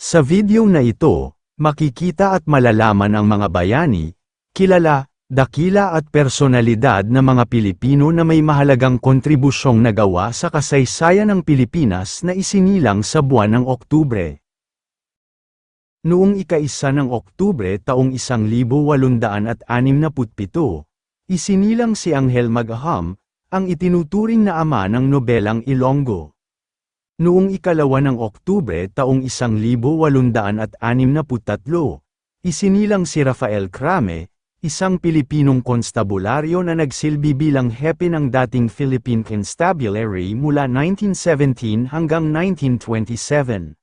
Sa video na ito, makikita at malalaman ang mga bayani, kilala, dakila at personalidad na mga Pilipino na may mahalagang kontribusyong nagawa sa kasaysayan ng Pilipinas na isinilang sa buwan ng Oktubre. Noong ika-1 ng Oktubre taong 1867, isinilang si Angel Magham, ang itinuturing na ama ng nobelang Ilonggo. Noong ika-2 ng Oktubre taong 1863, isinilang si Rafael Crame, isang Pilipinong konstabularyo na nagsilbi bilang hepe ng dating Philippine Constabulary mula 1917 hanggang 1927.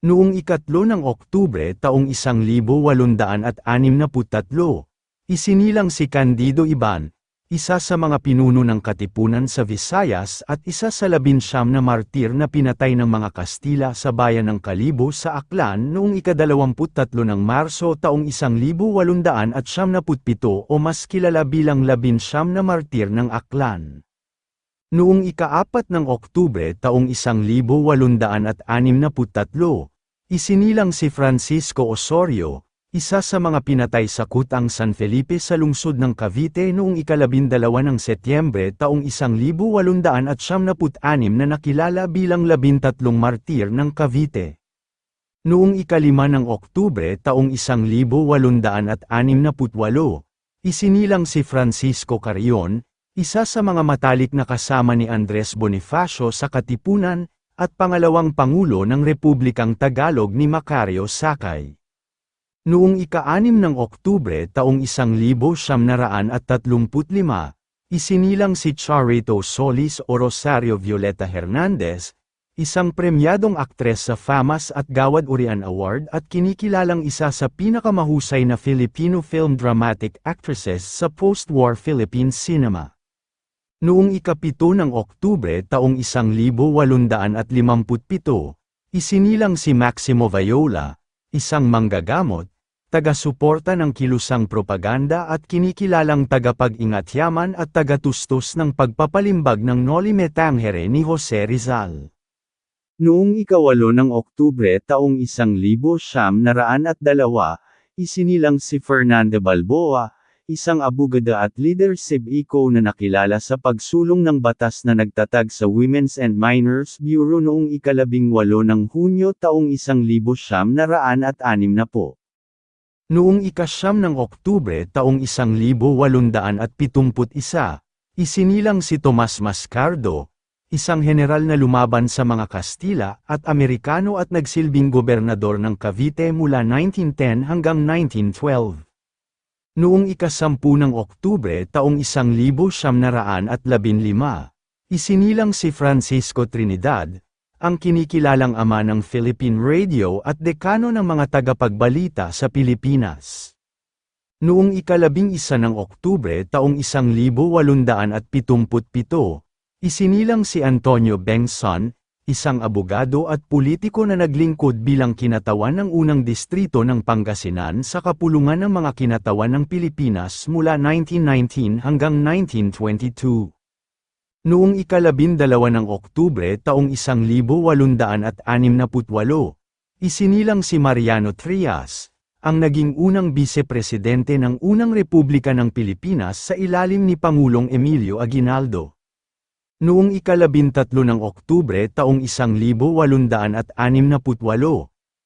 Noong ika-3 ng Oktubre taong 1863, isinilang si Candido Iban, isa sa mga pinuno ng Katipunan sa Visayas at isa sa 19 na martir na pinatay ng mga Kastila sa bayan ng Kalibo sa Aklan noong ika-23 ng Marso taong 1877 o mas kilala bilang 19 na martir ng Aklan. Noong ika-4 ng Oktubre taong 1863, isinilang si Francisco Osorio, isa sa mga pinatay sa Kutang San Felipe sa lungsod ng Cavite noong ika-12 ng Setyembre taong 1876 na nakilala bilang 13 martir ng Cavite. Noong ika-5 ng Oktubre taong 1868, isinilang si Francisco Carrion, isa sa mga matalik na kasama ni Andres Bonifacio sa Katipunan, at pangalawang Pangulo ng Republikang Tagalog ni Macario Sakay. Noong ika-6 ng Oktubre taong 1935, isinilang si Charito Solis o Rosario Violeta Hernandez, isang premyadong aktres sa FAMAS at Gawad Urian Award at kinikilalang isa sa pinakamahusay na Filipino film dramatic actresses sa post-war Philippine cinema. Noong ika-7 ng Oktubre taong 1857, isinilang si Maximo Viola, isang manggagamot, taga-suporta ng kilusang propaganda at kinikilalang tagapag-ingat-yaman at taga-tustos ng pagpapalimbag ng Noli Me Tangere ni Jose Rizal. Noong ika-8 ng Oktubre taong 1902, isinilang si Fernando Balboa, isang abogado at leadership icon na nakilala sa pagsulong ng batas na nagtatag sa Women's and Minors Bureau noong ika-18 ng Hunyo taong 1960. Noong ika-9 ng Oktubre taong 1871, isinilang si Tomas Mascardo, isang general na lumaban sa mga Kastila at Amerikano at nagsilbing gobernador ng Cavite mula 1910 hanggang 1912. Noong ika-10 ng Oktubre taong 1915, isinilang si Francisco Trinidad, ang kinikilalang ama ng Philippine Radio at dekano ng mga tagapagbalita sa Pilipinas. Noong ika-11 ng Oktubre taong 1877, isinilang si Antonio Bengson, isang abogado at politiko na naglingkod bilang kinatawan ng unang distrito ng Pangasinan sa kapulungan ng mga kinatawan ng Pilipinas mula 1919 hanggang 1922. Noong ika-12 ng Oktubre taong 1868, isinilang si Mariano Trias, ang naging unang bisepresidente ng unang Republika ng Pilipinas sa ilalim ni Pangulong Emilio Aguinaldo. Noong ika-13 ng Oktubre taong 1868,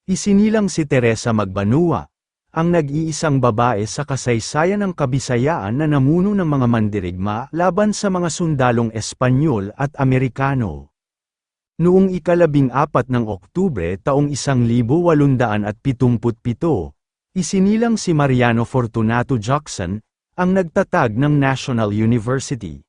isinilang si Teresa Magbanua, ang nag-iisang babae sa kasaysayan ng Kabisayaan na namuno ng mga mandirigma laban sa mga sundalong Espanyol at Amerikano. Noong ika-14 ng Oktubre taong 1877, isinilang si Mariano Fortunato Jackson, ang nagtatag ng National University.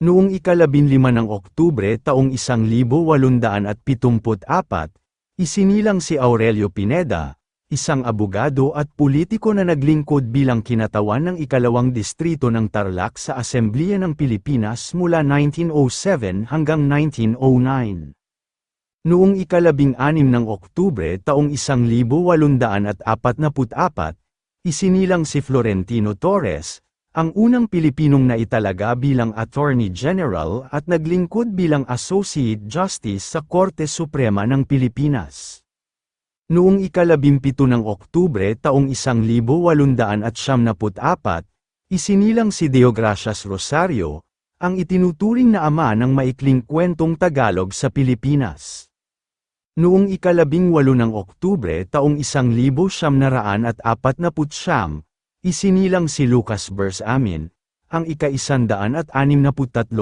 Noong ika-15 ng Oktubre taong 1874, isinilang si Aurelio Pineda, isang abogado at politiko na naglingkod bilang kinatawan ng ikalawang distrito ng Tarlac sa Asemblea ng Pilipinas mula 1907 hanggang 1909. Noong ika-16 ng Oktubre taong 1844, isinilang si Florentino Torres, ang unang Pilipinong naitalaga bilang Attorney General at naglingkod bilang Associate Justice sa Korte Suprema ng Pilipinas. Noong ika-17 ng Oktubre taong 1894, isinilang si Deogracias Rosario, ang itinuturing na ama ng maikling kwentong Tagalog sa Pilipinas. Noong ika-18 ng Oktubre taong 1949, isinilang si Lucas Bersamin, ang ika-163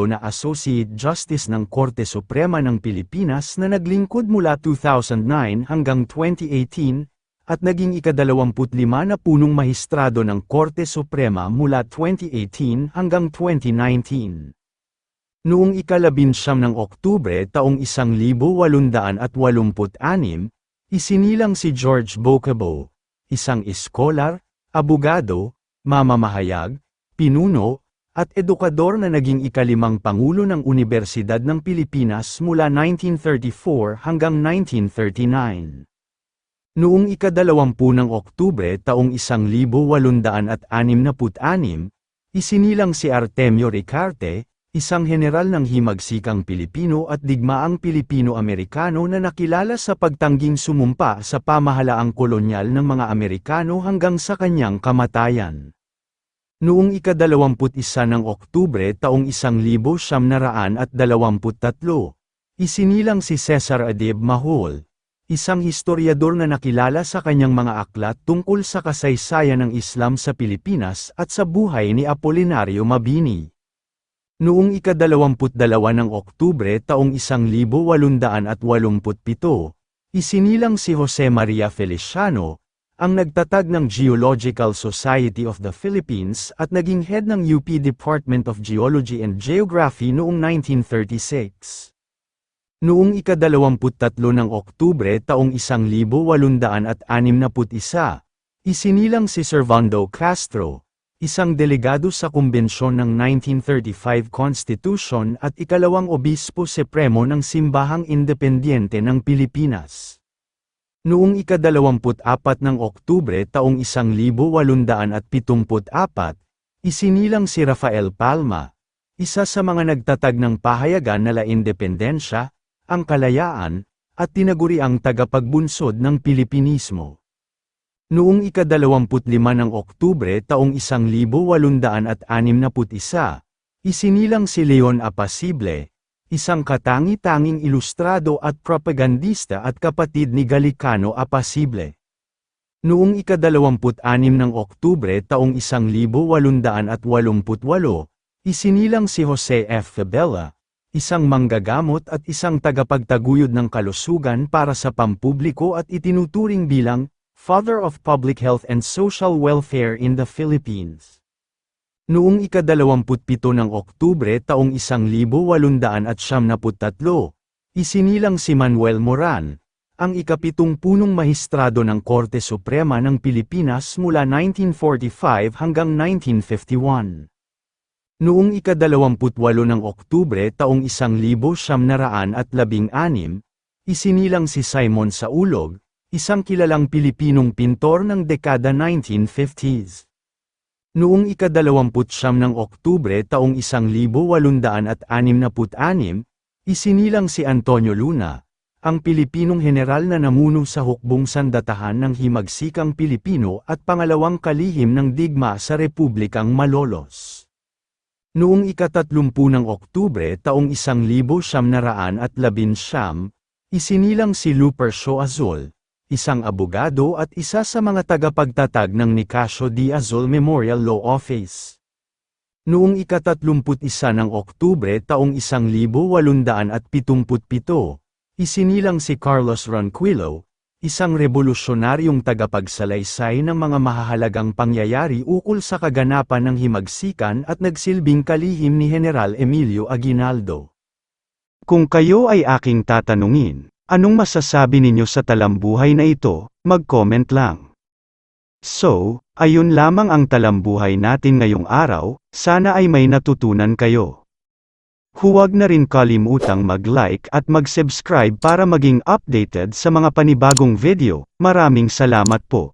na Associate Justice ng Korte Suprema ng Pilipinas na naglingkod mula 2009 hanggang 2018, at naging ika-25 na punong mahistrado ng Korte Suprema mula 2018 hanggang 2019. Noong ika-19 ng Oktubre taong 1886, isinilang si George Bocabo, isang iskolar, abogado, mamamahayag, pinuno, at edukador na naging ika-5 Pangulo ng Universidad ng Pilipinas mula 1934 hanggang 1939. Noong ika-20 ng Oktubre taong 1866, isinilang si Artemio Ricarte, isang general ng himagsikang Pilipino at digmaang Pilipino-Amerikano na nakilala sa pagtangging sumumpa sa pamahalaang kolonyal ng mga Amerikano hanggang sa kanyang kamatayan. Noong ika-21 ng Oktubre taong 1923, isinilang si Cesar Adib Mahol, isang historiador na nakilala sa kanyang mga aklat tungkol sa kasaysayan ng Islam sa Pilipinas at sa buhay ni Apolinario Mabini. Noong ika-22 ng Oktubre taong 1887, isinilang si Jose Maria Feliciano, ang nagtatag ng Geological Society of the Philippines at naging head ng UP Department of Geology and Geography noong 1936. Noong ika-23 ng Oktubre taong 1861, isinilang si Servando Castro, isang delegado sa kumbensyon ng 1935 Constitution at ikalawang obispo supremo ng Simbahang Independiente ng Pilipinas. Noong ika-24 ng Oktubre taong 1874, isinilang si Rafael Palma, isa sa mga nagtatag ng pahayagan na La Independencia, ang kalayaan, at tinaguriang tagapagbunsod ng Pilipinismo. Noong ika-25 ng Oktubre taong 1861, isinilang si Leon Apacible, isang katangi-tanging ilustrado at propagandista at kapatid ni Galicano Apacible. Noong ika-26 ng Oktubre taong 1888, isinilang si Jose F. Fabella, isang manggagamot at isang tagapagtaguyod ng kalusugan para sa pampubliko at itinuturing bilang Father of Public Health and Social Welfare in the Philippines. Noong ika-27 ng Oktubre taong 1893, isinilang si Manuel Moran, ang ika-7 punong mahistrado ng Korte Suprema ng Pilipinas mula 1945 hanggang 1951. Noong ika-28 ng Oktubre taong 1916, isinilang si Simon Saulog, isang kilalang Pilipinong pintor ng dekada 1950s. Noong ika-29 ng Oktubre taong 1866, isinilang si Antonio Luna, ang Pilipinong general na namuno sa hukbong sandatahan ng himagsikang Pilipino at pangalawang kalihim ng digma sa Republikang Malolos. Noong ika-30 ng Oktubre taong 1919, isinilang si Lupercio Azul, isang abogado at isa sa mga tagapagtatag ng Nicasio D. Azul Memorial Law Office. Noong ika-31 ng Oktubre taong 1877, isinilang si Carlos Ronquillo, isang revolusyonaryong tagapagsalaysay ng mga mahahalagang pangyayari ukol sa kaganapan ng himagsikan at nagsilbing kalihim ni General Emilio Aguinaldo. Kung kayo ay aking tatanungin, anong masasabi ninyo sa talambuhay na ito, mag-comment lang. So, ayun lamang ang talambuhay natin ngayong araw, sana ay may natutunan kayo. Huwag na rin kalimutang mag-like at mag-subscribe para maging updated sa mga panibagong video. Maraming salamat po.